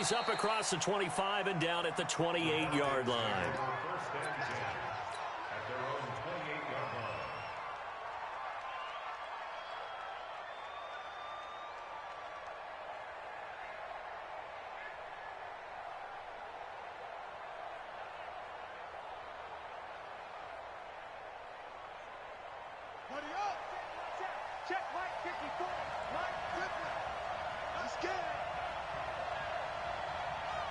he's up across the 25 and down at the 28-yard line. Check right 54. Right quickly. Let's get it.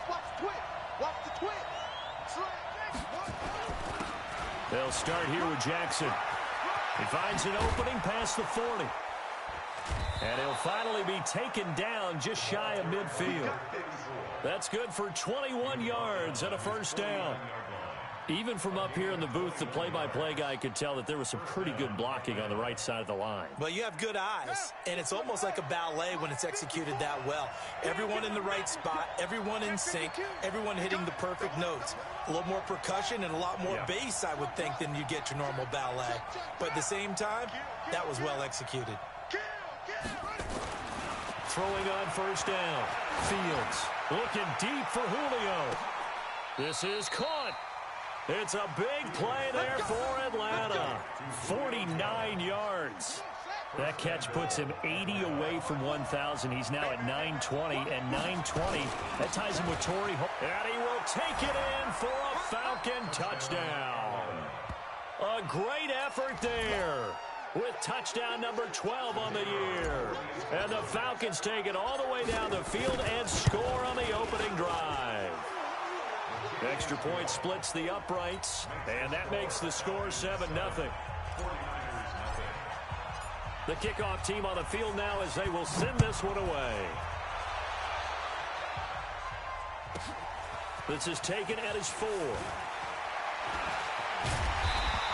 Watch the twist. Watch the twist. They'll start here with Jackson. He finds an opening past the 40. And he'll finally be taken down just shy of midfield. That's good for 21 yards and a first down. Even from up here in the booth, the play-by-play guy could tell that there was some pretty good blocking on the right side of the line. Well, you have good eyes, and it's almost like a ballet when it's executed that well. Everyone in the right spot, everyone in sync, everyone hitting the perfect notes. A little more percussion and a lot more bass, I would think, than you get your normal ballet. But at the same time, that was well executed. Throwing on first down. Fields looking deep for Julio. This is caught. It's a big play there for Atlanta. 49 yards. That catch puts him 80 away from 1,000. He's now at 920, and 920, that ties him with Torrey. And he will take it in for a Falcon touchdown. A great effort there with touchdown number 12 on the year. And the Falcons take it all the way down the field and score on the opening drive. Extra point splits the uprights, and that makes the score 7-0. The kickoff team on the field now as they will send this one away. This is taken at his 4.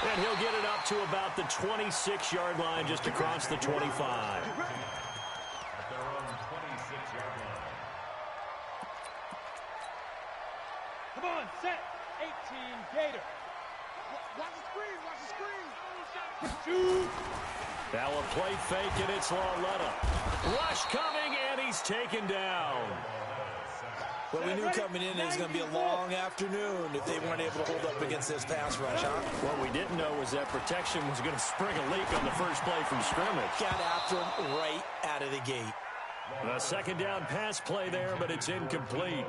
And he'll get it up to about the 26-yard line just across the 25. Come on, set. 18, Gator. Watch the screen, watch the screen. Shoot. Now a play fake, and it's Lauletta. Rush coming, and he's taken down. Well, we knew coming in it was going to be a long afternoon if they weren't able to hold up against this pass rush, huh? What we didn't know was that protection was going to spring a leak on the first play from scrimmage. Got after him right out of the gate. A second down pass play there, but it's incomplete.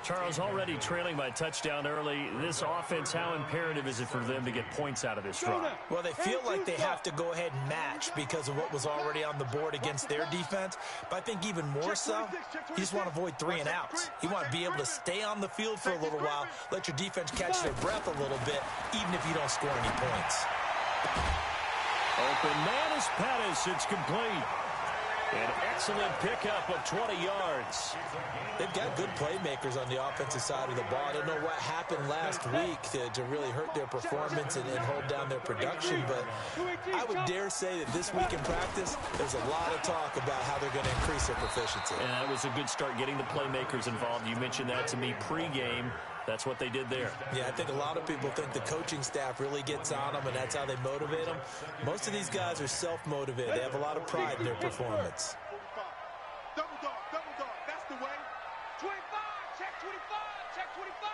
Charles, already trailing by touchdown early. This offense, how imperative is it for them to get points out of this drive? Well, they feel like they have to go ahead and match because of what was already on the board against their defense. But I think even more so, you just want to avoid 3 and outs. You want to be able to stay on the field for a little while, let your defense catch their breath a little bit, even if you don't score any points. Open man is Pettis. It's complete. An excellent pickup of 20 yards. They've got good playmakers on the offensive side of the ball. I don't know what happened last week to really hurt their performance and hold down their production, but I would dare say that this week in practice, there's a lot of talk about how they're going to increase their proficiency. And that was a good start getting the playmakers involved. You mentioned that to me pregame. That's what they did there. Yeah, I think a lot of people think the coaching staff really gets on them, and that's how they motivate them. Most of these guys are self-motivated. They have a lot of pride in their performance. Double dog, that's the way. 25, check 25, check 25.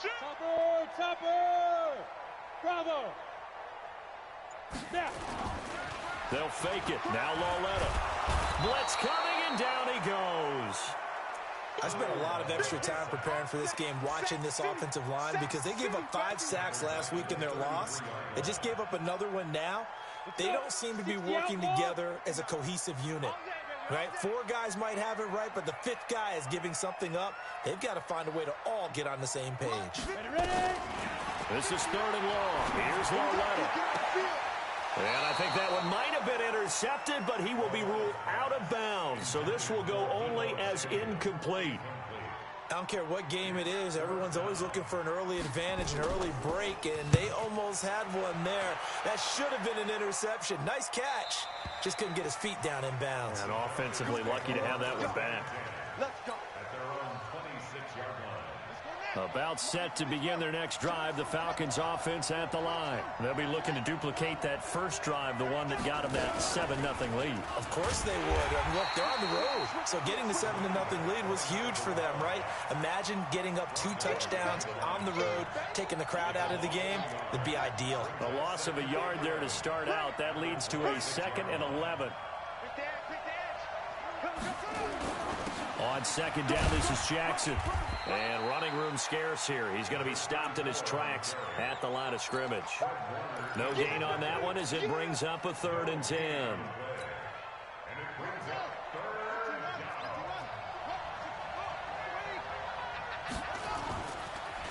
Shoot. Topper, bravo. Now. They'll fake it. Now Lauletta. Blitz coming, and down he goes. I spent a lot of extra time preparing for this game, watching this offensive line, because they gave up 5 sacks last week in their loss. They just gave up another one now. They don't seem to be working together as a cohesive unit, right? 4 guys might have it right, but the 5th guy is giving something up. They've got to find a way to all get on the same page. This is 3rd and long. Here's Lauletta. And I think that one might have been intercepted, but he will be ruled out of bounds. So this will go only as incomplete. I don't care what game it is. Everyone's always looking for an early advantage, an early break, and they almost had one there. That should have been an interception. Nice catch. Just couldn't get his feet down in bounds. And offensively lucky to have that one back. Let's go. About set to begin their next drive, the Falcons offense at the line. They'll be looking to duplicate that first drive, the one that got them that 7-0 lead. Of course they would. I mean, look, they're on the road. So getting the 7-0 lead was huge for them, right? Imagine getting up 2 touchdowns on the road, taking the crowd out of the game. It'd be ideal. A loss of a yard there to start out. That leads to a 2nd and 11. On 2nd down, this is Jackson. And running room scarce here. He's going to be stopped in his tracks at the line of scrimmage. No gain on that one as it brings up a 3rd and 10.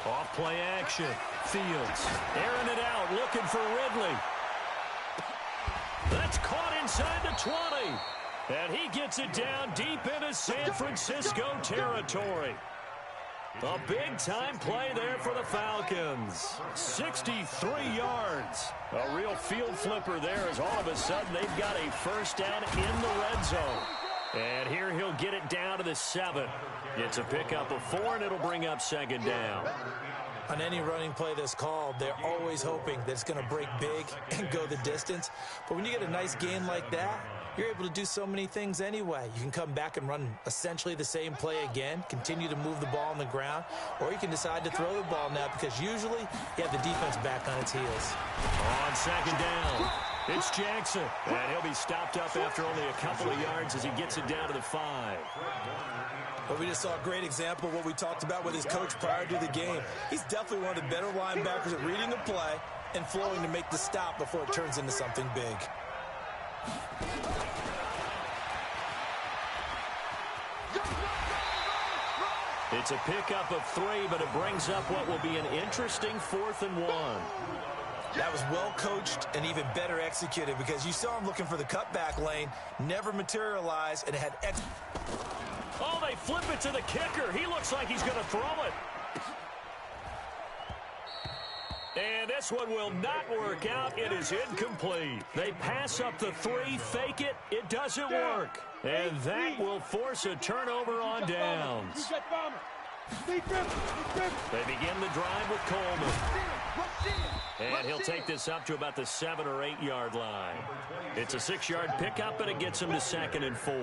Off play action. Fields airing it out, looking for Ridley. That's caught inside the 20. And he gets it down deep into San Francisco territory. A big-time play there for the Falcons. 63 yards. A real field flipper there as all of a sudden they've got a first down in the red zone. And here he'll get it down to the 7. It's a pickup of 4, and it'll bring up 2nd down. On any running play that's called, they're always hoping that it's going to break big and go the distance. But when you get a nice gain like that, you're able to do so many things anyway. You can come back and run essentially the same play again, continue to move the ball on the ground, or you can decide to throw the ball now because usually you have the defense back on its heels. On 2nd down, it's Jackson. And he'll be stopped up after only a couple of yards as he gets it down to the 5. But we just saw a great example of what we talked about with his coach prior to the game. He's definitely one of the better linebackers at reading a play and flowing to make the stop before it turns into something big. It's a pickup of 3, but it brings up what will be an interesting 4th and 1. That was well coached and even better executed because you saw him looking for the cutback lane, never materialized, and it had Oh, they flip it to the kicker. He looks like he's going to throw it. And this one will not work out. It is incomplete. They pass up the 3, fake it. It doesn't work. And that will force a turnover on downs. They begin the drive with Coleman. And he'll take this up to about the 7 or 8 yard line. It's a 6-yard pickup, and it gets him to 2nd and 4.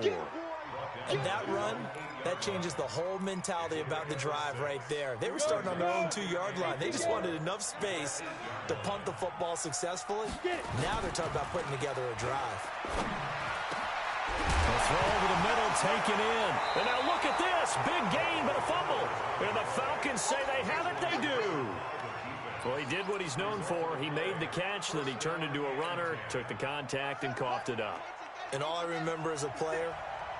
And that run, that changes the whole mentality about the drive right there. They were starting on their own 2-yard line. They just wanted enough space to punt the football successfully. Now they're talking about putting together a drive. A throw over the middle, taken in. And now look at this. Big gain, but a fumble. And the Falcons say they have it. They do. Well, he did what he's known for. He made the catch, then he turned into a runner, took the contact, and coughed it up. And all I remember as a player,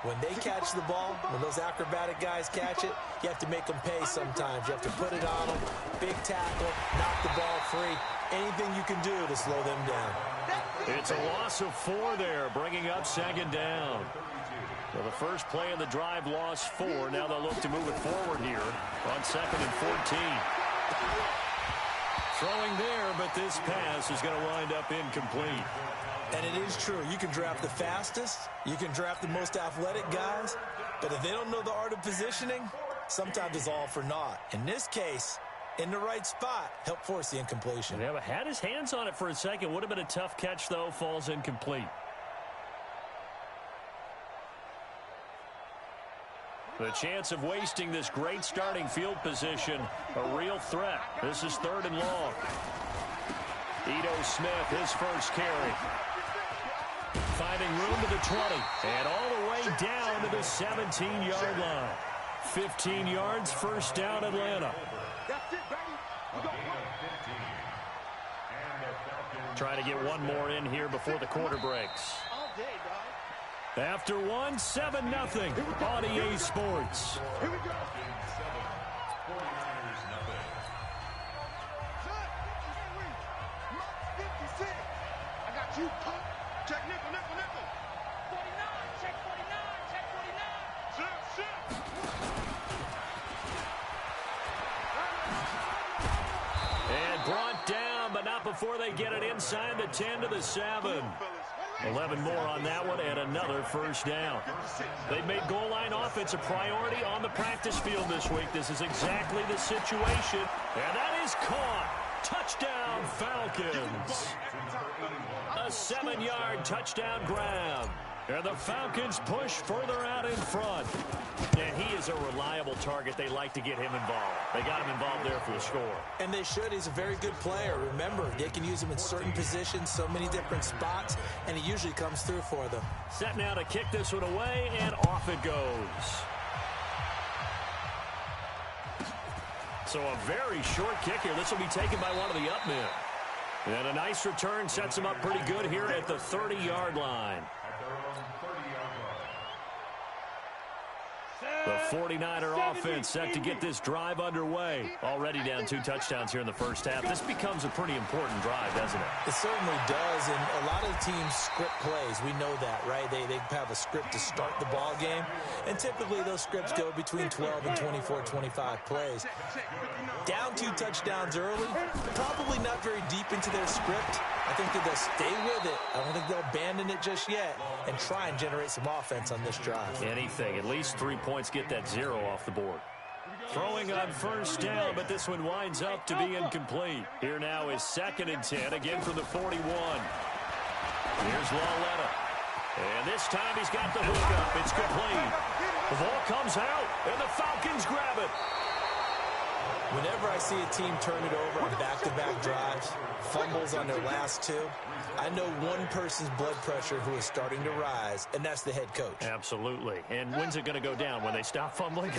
when they catch the ball, when those acrobatic guys catch it, you have to make them pay sometimes. You have to put it on them, big tackle, knock the ball free. Anything you can do to slow them down. It's a loss of 4 there, bringing up 2nd down. Well, the first play of the drive lost 4. Now they'll look to move it forward here on 2nd and 14. Throwing there, but this pass is going to wind up incomplete. And it is true. You can draft the fastest. You can draft the most athletic guys. But if they don't know the art of positioning, sometimes it's all for naught. In this case, in the right spot, help force the incompletion. Yeah, but had his hands on it for a second. Would have been a tough catch, though. Falls incomplete. The chance of wasting this great starting field position, a real threat. This is 3rd and long. Ito Smith, his first carry. Finding room to the 20. And all the way down to the 17-yard line. 15 yards, first down, Atlanta. Trying to get one more in here before the quarter breaks. After 1, 7-0 on EA Sports. Here we go. I got you. Check nickel, nickel, nickel. 49, check 49, check 49. Sit. And brought down, but not before they get it inside the 10 to the 7. 11 more on that one and another first down. They've made goal line offense a priority on the practice field this week. This is exactly the situation, and that is caught. Touchdown, Falcons. A 7-yard touchdown grab. And the Falcons push further out in front. And he is a reliable target. They like to get him involved. They got him involved there for the score. And they should. He's a very good player. Remember, they can use him in certain positions, so many different spots, and he usually comes through for them. Set now to kick this one away, and off it goes. So a very short kick here. This will be taken by one of the up men. And a nice return sets him up pretty good here at the 30-yard line. The 49er offense set to get this drive underway. Already down 2 touchdowns here in the first half. This becomes a pretty important drive, doesn't it? It certainly does, and a lot of teams script plays. We know that, right? They have a script to start the ball game, and typically those scripts go between 12 and 24, 25 plays. Down 2 touchdowns early, probably not very deep into their script. I think that they'll stay with it. I don't think they'll abandon it just yet and try and generate some offense on this drive. Anything. At least 3 points, get that 0 off the board. Throwing on first down, but this one winds up to be incomplete. Here now is 2nd and 10, again from the 41. Here's Lawletta. And this time he's got the hook up. It's complete. The ball comes out, and the Falcons grab it. Whenever I see a team turn it over on back-to-back drives, fumbles on their last 2, I know one person's blood pressure who is starting to rise, and that's the head coach. Absolutely. And when's it going to go down? When they stop fumbling?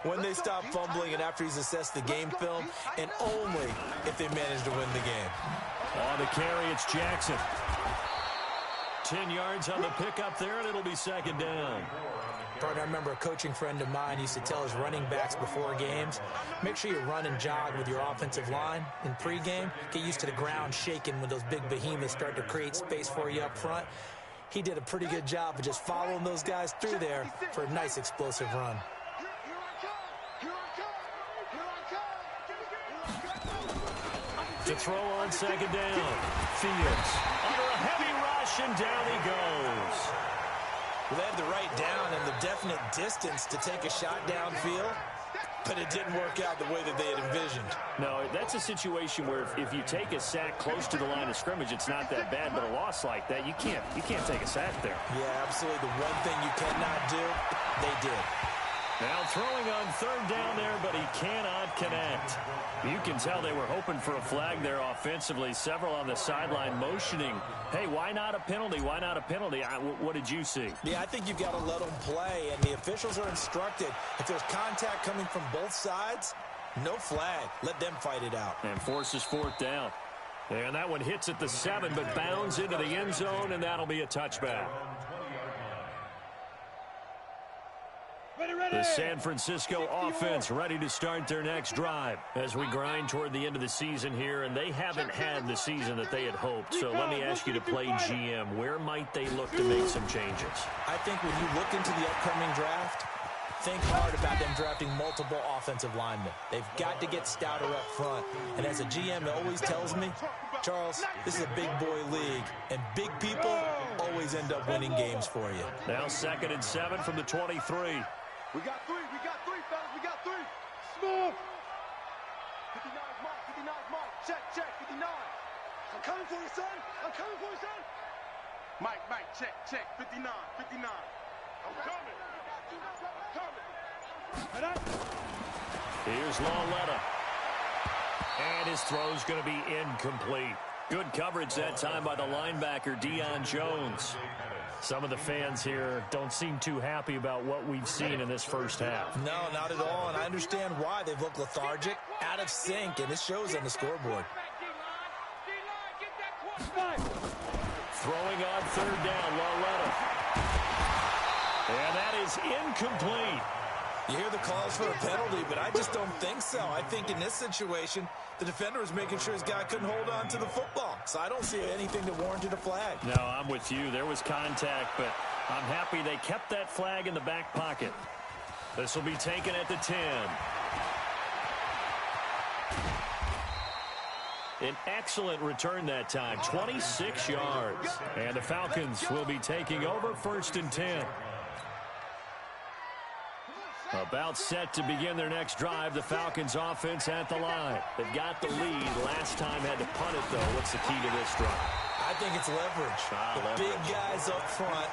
When they stop fumbling and after he's assessed the game film, and only if they manage to win the game. On the carry, it's Jackson. 10 yards on the pickup there, and it'll be 2nd down. Partner, I remember a coaching friend of mine used to tell his running backs before games, make sure you run and jog with your offensive line in pregame. Get used to the ground shaking when those big behemoths start to create space for you up front. He did a pretty good job of just following those guys through there for a nice explosive run. To throw on 2nd down. Fields under a heavy rush, and down he goes. Well, they had the right down and the definite distance to take a shot downfield, but it didn't work out the way that they had envisioned. No, that's a situation where if you take a sack close to the line of scrimmage, it's not that bad, but a loss like that, you can't take a sack there. Yeah, absolutely. The one thing you cannot do, they did. Now throwing on 3rd down there, but he cannot connect. You can tell they were hoping for a flag there offensively. Several on the sideline motioning, hey, why not a penalty? Why not a penalty? What did you see? Yeah, I think you've got to let them play, and the officials are instructed. If there's contact coming from both sides, no flag. Let them fight it out. And forces 4th down. And that one hits at the 7, but bounds into the end zone, and that'll be a touchback. The San Francisco offense ready to start their next drive as we grind toward the end of the season here, and they haven't had the season that they had hoped. So let me ask you to play GM. Where might they look to make some changes? I think when you look into the upcoming draft, think hard about them drafting multiple offensive linemen. They've got to get stouter up front. And as a GM always tells me, Charles, this is a big boy league, and big people always end up winning games for you. Now 2nd and 7 from the 23. We got 3, fellas, we got 3. Smooth. 59's mark, 59's mark. Check, 59. I'm coming for you, son. I'm coming for you, son. Mike, check, 59. I'm coming. Here's Lawletta. And his throw's going to be incomplete. Good coverage that time by the linebacker, Deion Jones. Some of the fans here don't seem too happy about what we've seen in this first half. No, not at all, and I understand why. They've looked lethargic, out of sync, and it shows on the scoreboard. Throwing on 3rd down, Lawletta. And that is incomplete. You hear the calls for a penalty, but I just don't think so. I think in this situation, the defender was making sure his guy couldn't hold on to the football. So I don't see anything that warranted a flag. No, I'm with you. There was contact, but I'm happy they kept that flag in the back pocket. This will be taken at the 10. An excellent return that time, 26 yards. And the Falcons will be taking over 1st and 10. About set to begin their next drive, the Falcons offense at the line. They've got the lead. Last time had to punt it, though. What's the key to this drive? I think it's leverage. The big guys up front.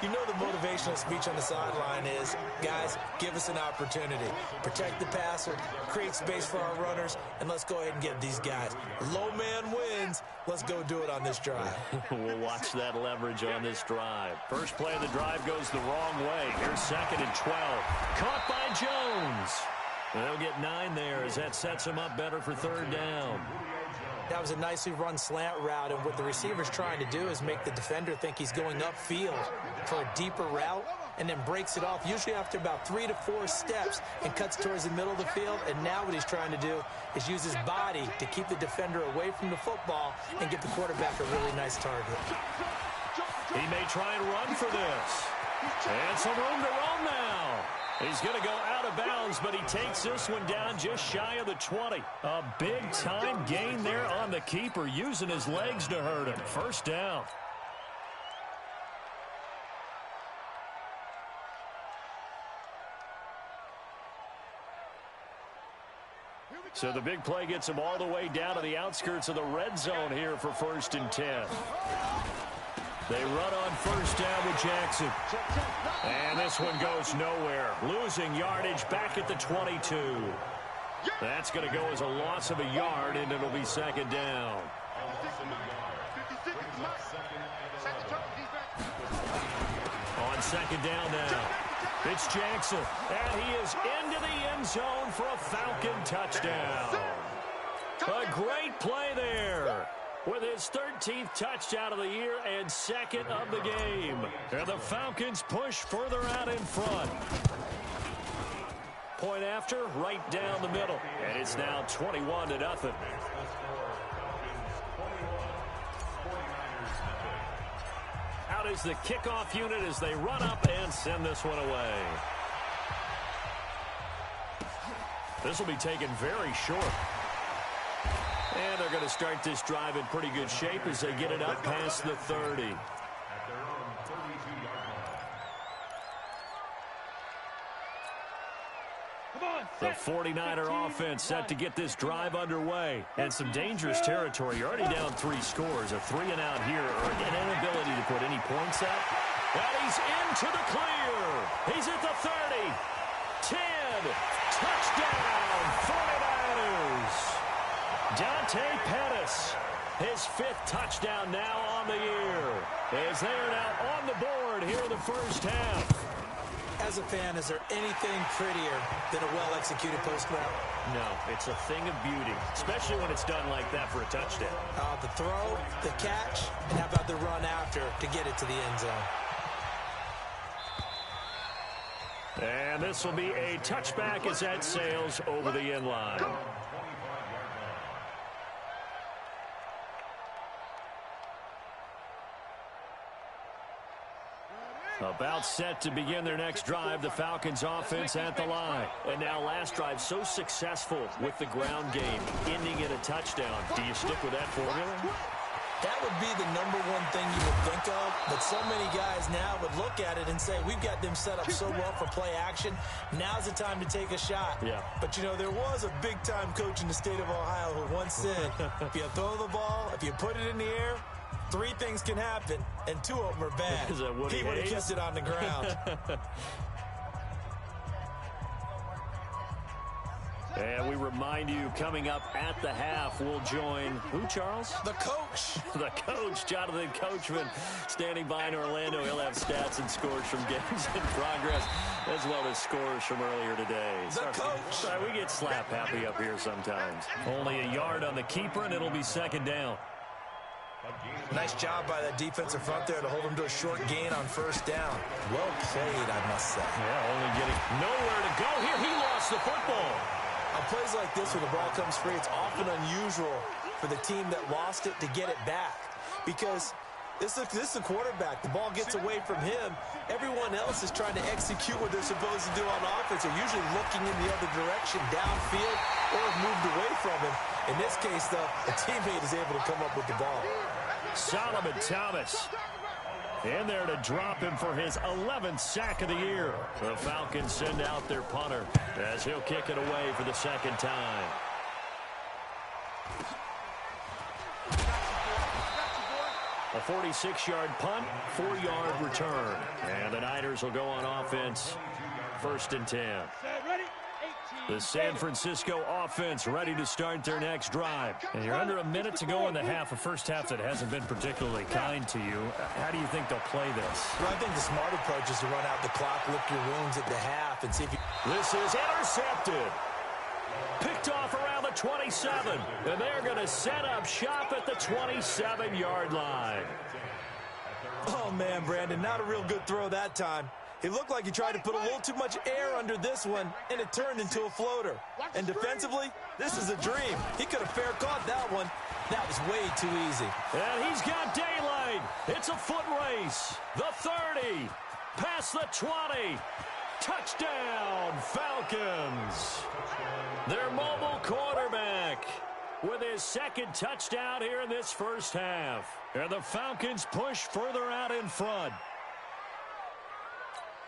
You know the motivational speech on the sideline is, guys, give us an opportunity. Protect the passer, create space for our runners, and let's go ahead and get these guys. Low man wins. Let's go do it on this drive. We'll watch that leverage on this drive. First play of the drive goes the wrong way. Here's 2nd and 12. Caught by Jones. They'll get 9 there as that sets him up better for 3rd down. That was a nicely run slant route, and what the receiver's trying to do is make the defender think he's going upfield for a deeper route, and then breaks it off, usually after about 3 to 4 steps, and cuts towards the middle of the field. And now what he's trying to do is use his body to keep the defender away from the football and get the quarterback a really nice target. He may try and run for this. And some room to roam now. He's going to go out of bounds, but he takes this one down just shy of the 20. A big-time gain there on the keeper, using his legs to hurt him. 1st down. So the big play gets him all the way down to the outskirts of the red zone here for 1st and 10. They run on 1st down with Jackson. And this one goes nowhere. Losing yardage back at the 22. That's going to go as a loss of a yard, and it'll be 2nd down. On 2nd down now, it's Jackson. And he is into the end zone for a Falcon touchdown. A great play there, with his 13th touchdown of the year and 2nd of the game. And the Falcons push further out in front. Point after, right down the middle. And it's now 21-0. Out is the kickoff unit as they run up and send this one away. This will be taken very short. And they're going to start this drive in pretty good shape as they get it up past the 30. The 49er offense set to get this drive underway. And some dangerous territory. You're already down 3 scores. A 3-and-out here, or an inability to put any points up. And he's into the clear. He's at the 30. 10. Touchdown, 49ers. Dante Pettis, his 5th touchdown now on the year, as they are now on the board here in the 1st half. As a fan, is there anything prettier than a well-executed post route? No, it's a thing of beauty, especially when it's done like that for a touchdown. The throw, the catch, and how about the run after to get it to the end zone? And this will be a touchback as that sails over the end line. About set to begin their next drive, the Falcons offense at the line. And now last drive so successful with the ground game, ending in a touchdown. Do you stick with that formula? That would be the #1 thing you would think of, but so many guys now would look at it and say, we've got them set up so well for play action. Now's the time to take a shot. Yeah. But, you know, there was a big-time coach in the state of Ohio who once said, if you throw the ball, if you put it in the air, 3 things can happen, and 2 of them are bad. He would have kissed it on the ground. And we remind you, coming up at the half, we'll join who, Charles? The coach. The coach, Jonathan Coachman, standing by in Orlando. He'll have stats and scores from games in progress, as well as scores from earlier today. Sorry, we get slap happy up here sometimes. Only a yard on the keeper, and it'll be 2nd down. Nice job by that defensive front there to hold him to a short gain on 1st down. Well played, I must say. Yeah, only getting nowhere to go here. He lost the football. On plays like this where the ball comes free, it's often unusual for the team that lost it to get it back. Because this is the quarterback. The ball gets away from him. Everyone else is trying to execute what they're supposed to do on offense. They're usually looking in the other direction, downfield, or have moved away from him. In this case, though, a teammate is able to come up with the ball. Solomon Thomas in there to drop him for his 11th sack of the year. The Falcons send out their punter as he'll kick it away for the second time. A 46-yard punt, 4-yard return. And the Niners will go on offense, 1st and 10. The San Francisco offense ready to start their next drive. And you're under a minute to go in the half, a first half that hasn't been particularly kind to you. How do you think they'll play this? Well, I think the smart approach is to run out the clock, lick your wounds at the half, and see if you... This is intercepted. Picked off around the 27. And they're going to set up shop at the 27-yard line. Oh, man, Brandon, not a real good throw that time. It looked like he tried to put a little too much air under this one, and it turned into a floater. And defensively, this is a dream. He could have fair caught that one. That was way too easy. And he's got daylight. It's a foot race. The 30. Past the 20. Touchdown, Falcons. Their mobile quarterback with his second touchdown here in this first half. And the Falcons push further out in front.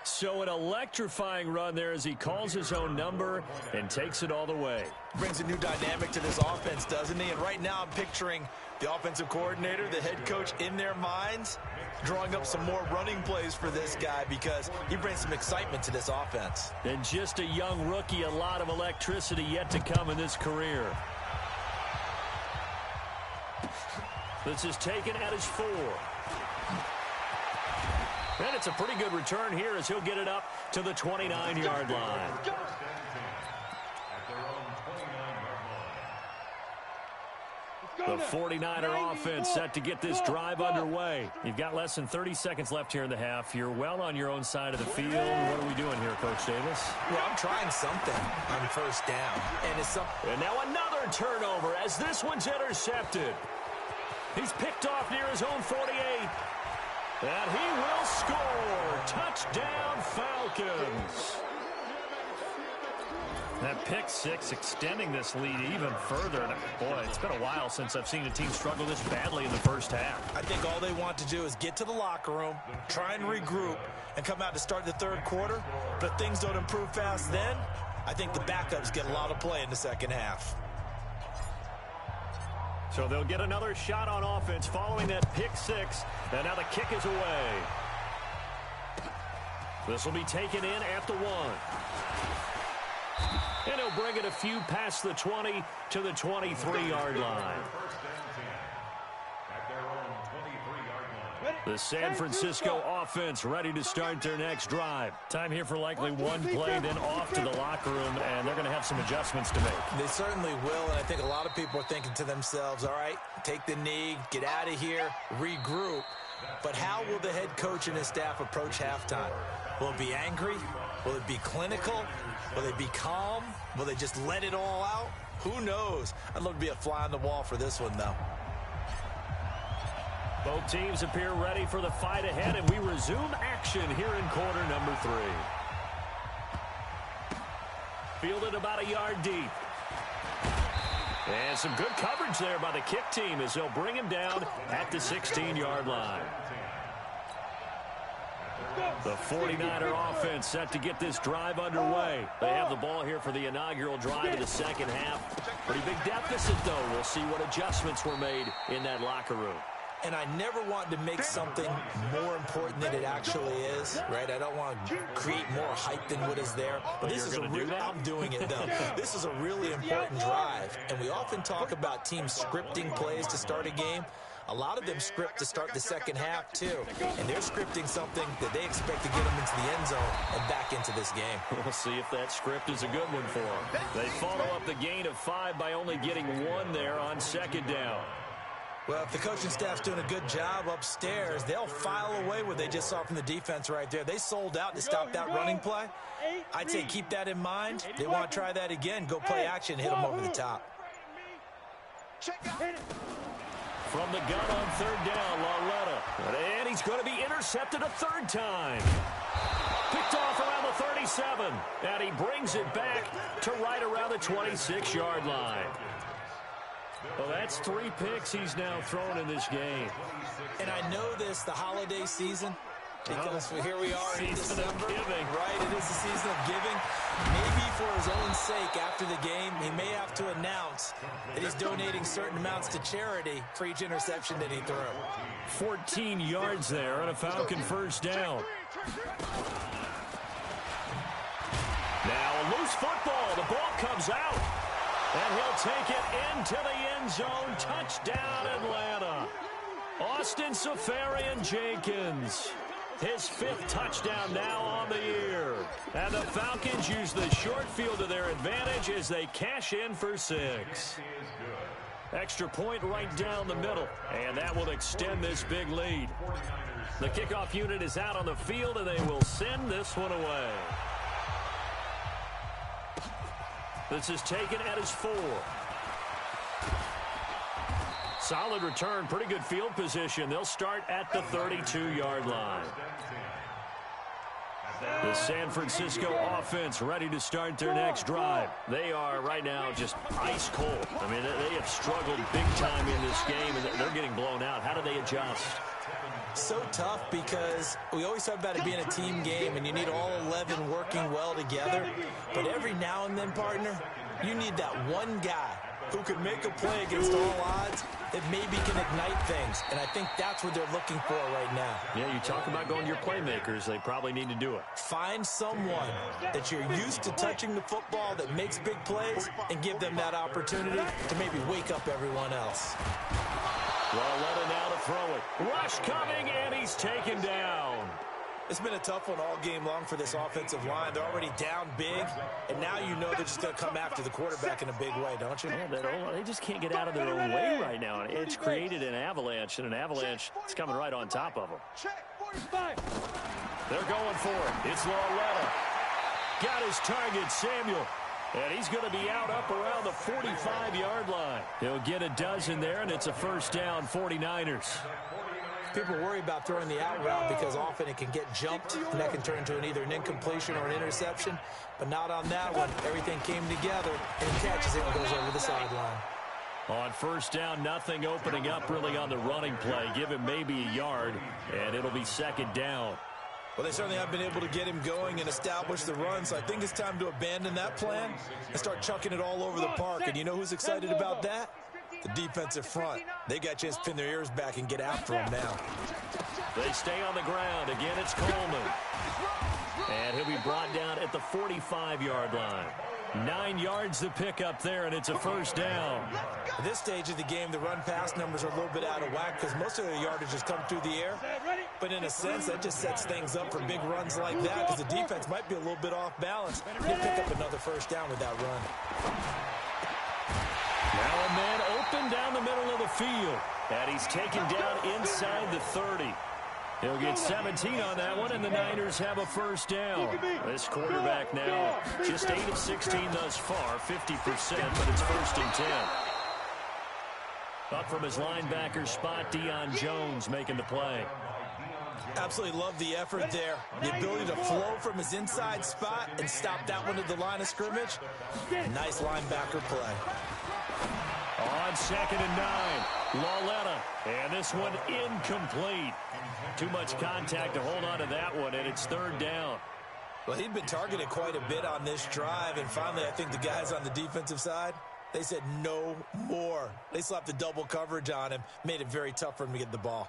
So an electrifying run there as he calls his own number and takes it all the way. Brings a new dynamic to this offense, doesn't he? And right now I'm picturing the offensive coordinator, the head coach in their minds, drawing up some more running plays for this guy because he brings some excitement to this offense. And just a young rookie, a lot of electricity yet to come in this career. This is taken at his 4. And it's a pretty good return here as he'll get it up to the 29-yard line. The 49er offense set to get this drive underway. You've got less than 30 seconds left here in the half. You're well on your own side of the field. What are we doing here, Coach Davis? Well, I'm trying something on first down. And now another turnover as this one's intercepted. He's picked off near his own 48. And he will score. Touchdown, Falcons. That pick six extending this lead even further. And boy, it's been a while since I've seen a team struggle this badly in the first half. I think all they want to do is get to the locker room, try and regroup, and come out to start the third quarter. But if things don't improve fast then, I think the backups get a lot of play in the second half. So they'll get another shot on offense following that pick six. And now the kick is away. This will be taken in at the 1. And he'll bring it a few past the 20 to the 23-yard line. The San Francisco offense ready to start their next drive. Time here for likely one play, then off to the locker room, and they're going to have some adjustments to make. They certainly will, and I think a lot of people are thinking to themselves, all right, take the knee, get out of here, regroup. But how will the head coach and his staff approach halftime? Will it be angry? Will it be clinical? Will they be calm? Will they just let it all out? Who knows? I'd love to be a fly on the wall for this one, though. Both teams appear ready for the fight ahead, and we resume action here in quarter number 3. Fielded about a yard deep. And some good coverage there by the kick team as they'll bring him down at the 16-yard line. The 49er offense set to get this drive underway. They have the ball here for the inaugural drive of the second half. Pretty big deficit, though. We'll see what adjustments were made in that locker room. And I never want to make something more important than it actually is, right? I don't want to create more hype than what is there. But this is I'm doing it, though. This is a really important drive. And we often talk about teams scripting plays to start a game. A lot of them script to start the second half, too. And they're scripting something that they expect to get them into the end zone and back into this game. We'll see if that script is a good one for them. They follow up the gain of 5 by only getting 1 there on second down. Well, if the coaching staff's doing a good job upstairs, they'll file away what they just saw from the defense right there. They sold out to stop that running play. I'd say keep that in mind. They want to try that again. Go play action, hit them over the top. From the gun on third down, Lauletta. And he's going to be intercepted a third time. Picked off around the 37. And he brings it back to right around the 26-yard line. Well, that's 3 picks he's now thrown in this game. And I know this, the holiday season, because here we are in December. Right, it is the season of giving. Maybe for his own sake, after the game, he may have to announce that he's donating certain amounts to charity for each interception that he threw. 14 yards there on a Falcon first down. Now a loose football. The ball comes out. And he'll take it into the end zone. Touchdown, Atlanta. Austin Seferian-Jenkins. His 5th touchdown now on the year. And the Falcons use the short field to their advantage as they cash in for 6. Extra point right down the middle. And that will extend this big lead. The kickoff unit is out on the field, and they will send this one away. This is taken at his 4. Solid return, pretty good field position. They'll start at the 32-yard line. The San Francisco offense ready to start their next drive. They are right now just ice cold. I mean, they have struggled big time in this game, and they're getting blown out. How do they adjust? So tough because we always talk about it being a team game and you need all 11 working well together. But every now and then, partner, you need that one guy who can make a play against all odds that maybe can ignite things. And I think that's what they're looking for right now. Yeah, you talk about going to your playmakers. They probably need to do it. Find someone that you're used to touching the football that makes big plays and give them that opportunity to maybe wake up everyone else. Lawletta now to throw it. Rush coming, and he's taken down. It's been a tough one all game long for this offensive line. They're already down big, and now you know they're just going to come after the quarterback in a big way, don't you? Yeah, they just can't get out of their own way right now. It's created an avalanche, and an avalanche is coming right on top of them. They're going for it. It's Lawletta. Got his target, Samuel. And he's going to be out up around the 45-yard line. He'll get a dozen there, and it's a first down, 49ers. People worry about throwing the out route because often it can get jumped, and that can turn into either an incompletion or an interception. But not on that one. Everything came together, and he catches it and goes over the sideline. On first down, nothing opening up really on the running play. Give him maybe a yard, and it'll be second down. Well, they certainly have been able to get him going and establish the run, so I think it's time to abandon that plan and start chucking it all over the park. And you know who's excited about that? The defensive front. They got a chance to pin their ears back and get after him now. They stay on the ground. Again, it's Coleman. And he'll be brought down at the 45-yard line. 9 yards to pick up there, and it's a first down. At this stage of the game, the run-pass numbers are a little bit out of whack because most of their yardage has come through the air. But in a sense, that just sets things up for big runs like that because the defense might be a little bit off balance. They'll pick up another first down with that run. Now a man open down the middle of the field. And he's taken down inside the 30. He'll get 17 on that one, and the Niners have a first down. This quarterback now just 8 of 16 thus far, 50%, but it's first and 10. Up from his linebacker spot, Deion Jones making the play. Absolutely love the effort there. The ability to flow from his inside spot and stop that one at the line of scrimmage. Nice linebacker play. On second and 9, Lawletta, and this one incomplete. Too much contact to hold on to that one, and it's third down. Well, he'd been targeted quite a bit on this drive, and finally I think the guys on the defensive side, they said no more. They slapped the double coverage on him, made it very tough for him to get the ball.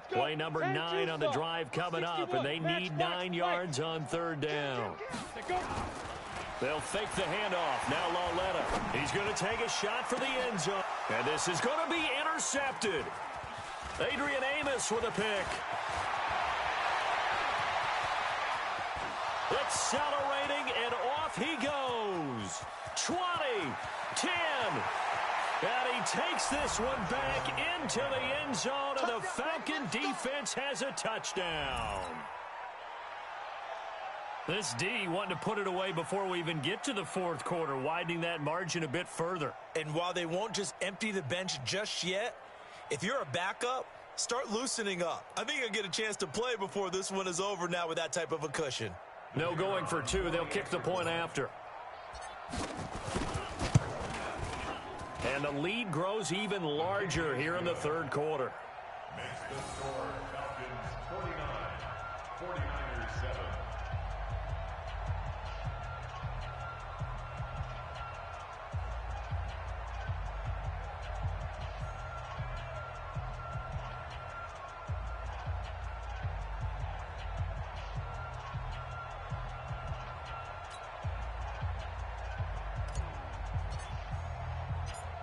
Play number 9 on the drive coming up, and they need 9 yards on third down. They'll fake the handoff. Now Lawletta. He's going to take a shot for the end zone. And this is going to be intercepted. Adrian Amos with a pick. Accelerating, and off he goes. 20, 10. And he takes this one back into the end zone, and the Falcon defense has a touchdown. This D wanting to put it away before we even get to the fourth quarter, widening that margin a bit further. And while they won't just empty the bench just yet, if you're a backup, start loosening up. I think you'll get a chance to play before this one is over now with that type of a cushion. No going for two. They'll kick the point after. And the lead grows even larger here in the third quarter. Makes the score Falcons 49, 49ers 7.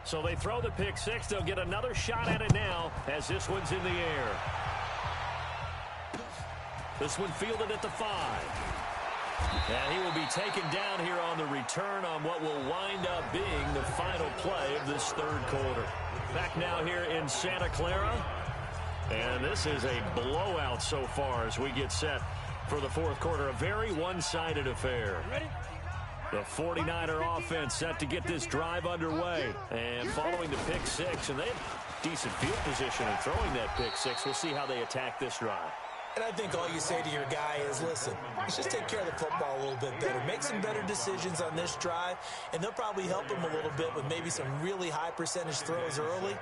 So they throw the pick six. They'll get another shot at it now as this one's in the air. This one fielded at the 5. And he will be taken down here on the return on what will wind up being the final play of this third quarter. Back now here in Santa Clara. And this is a blowout so far as we get set for the fourth quarter. A very one-sided affair. Ready? The 49er offense set to get this drive underway. And following the pick six, and they have decent field position in throwing that pick six. We'll see how they attack this drive. And I think all you say to your guy is, listen, let's just take care of the football a little bit better. Make some better decisions on this drive, and they'll probably help him a little bit with maybe some really high percentage throws early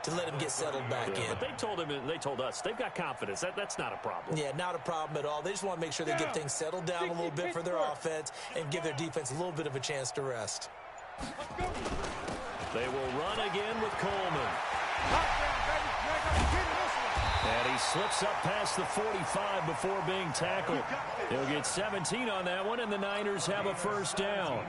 to let him get settled back in. But they told him, and they told us, they've got confidence. That's not a problem. Yeah, not a problem at all. They just want to make sure they get things settled down a little bit for their offense and give their defense a little bit of a chance to rest. They will run again with Coleman. And he slips up past the 45 before being tackled. He'll get 17 on that one, and the Niners have a first down.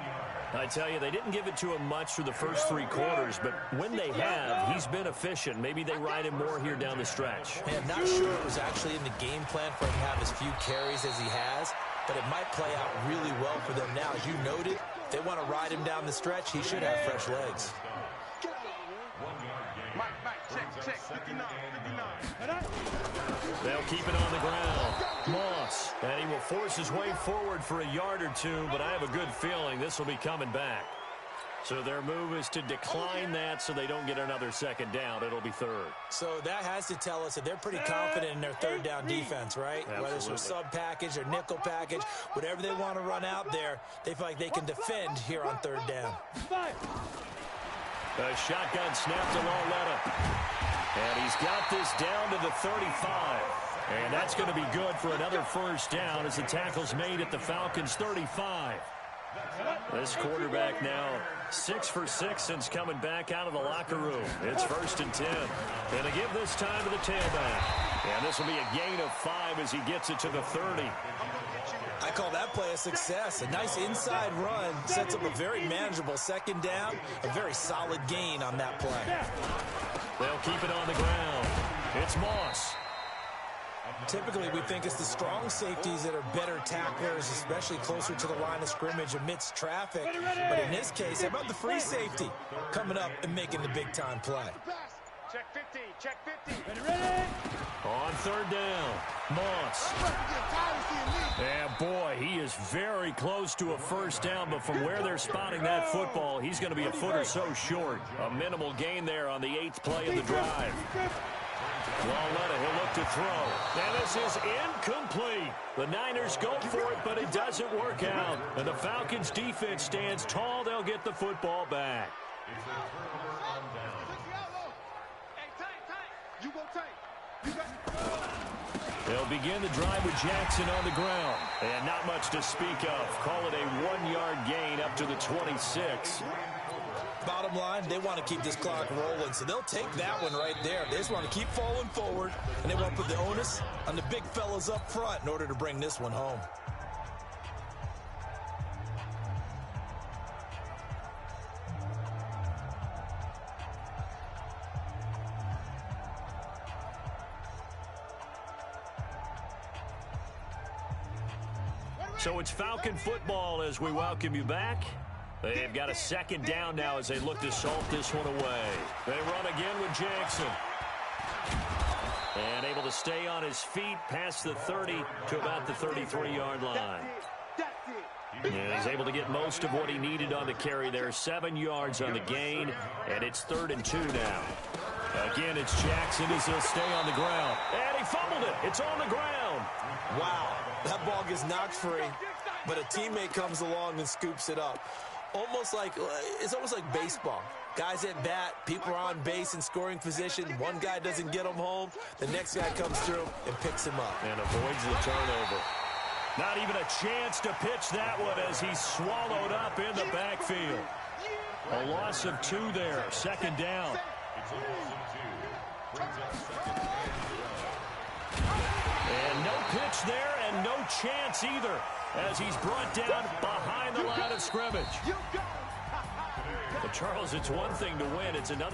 I tell you, they didn't give it to him much through the first three quarters, but when they have, he's been efficient. Maybe they ride him more here down the stretch. Yeah, I'm not sure it was actually in the game plan for him to have as few carries as he has, but it might play out really well for them now. As you noted, if they want to ride him down the stretch, he should have fresh legs. Check, 59, 59. They'll keep it on the ground. Moss, and he will force his way forward for a yard or two, but I have a good feeling this will be coming back. So their move is to decline that so they don't get another second down. It'll be third. So that has to tell us that they're pretty confident in their third down defense, right? Absolutely. Whether it's a sub package or nickel package, whatever they want to run out there, they feel like they can defend here on third down. A shotgun snap to Lauletta. And he's got this down to the 35. And that's going to be good for another first down as the tackle's made at the Falcons' 35. This quarterback now 6 for 6 since coming back out of the locker room. It's 1st and 10. And they give this time to the tailback. And this will be a gain of 5 as he gets it to the 30. I call that play a success. A nice inside run sets up a very manageable second down, a very solid gain on that play. They'll keep it on the ground. It's Moss. Typically, we think it's the strong safeties that are better tacklers, especially closer to the line of scrimmage amidst traffic. But in this case, how about the free safety coming up and making the big-time play? Check 50, check 50. On third down, Moss. And boy, he is very close to a first down, but from where they're spotting that football, he's going to be a foot or so short. A minimal gain there on the 8th play of the drive. Lauletta, he'll look to throw. And this is incomplete. The Niners go for it, but it doesn't work out. And the Falcons' defense stands tall. They'll get the football back. They'll begin the drive with Jackson on the ground. And not much to speak of. Call it a 1-yard gain up to the 26. Bottom line, they want to keep this clock rolling, so they'll take that one right there. They just want to keep falling forward, and they want to put the onus on the big fellas up front in order to bring this one home. So it's Falcon football as we welcome you back. They've got a second down now as they look to salt this one away. They run again with Jackson. And able to stay on his feet past the 30 to about the 33-yard line. And he's able to get most of what he needed on the carry there. 7 yards on the gain, and it's 3rd and 2 now. Again, it's Jackson as he'll stay on the ground. And he fumbled it. It's on the ground. Wow, that ball gets knocked free. but a teammate comes along and scoops it up. It's almost like baseball. Guys at bat, people are on base in scoring position. One guy doesn't get them home. The next guy comes through and picks him up. And avoids the turnover. Not even a chance to pitch that one as he's swallowed up in the backfield. A loss of 2 there. Second down. It's a loss of 2. Brings up second and 8. And no pitch there and no chance either as he's brought down behind the line of scrimmage. But Charles, it's one thing to win. It's another.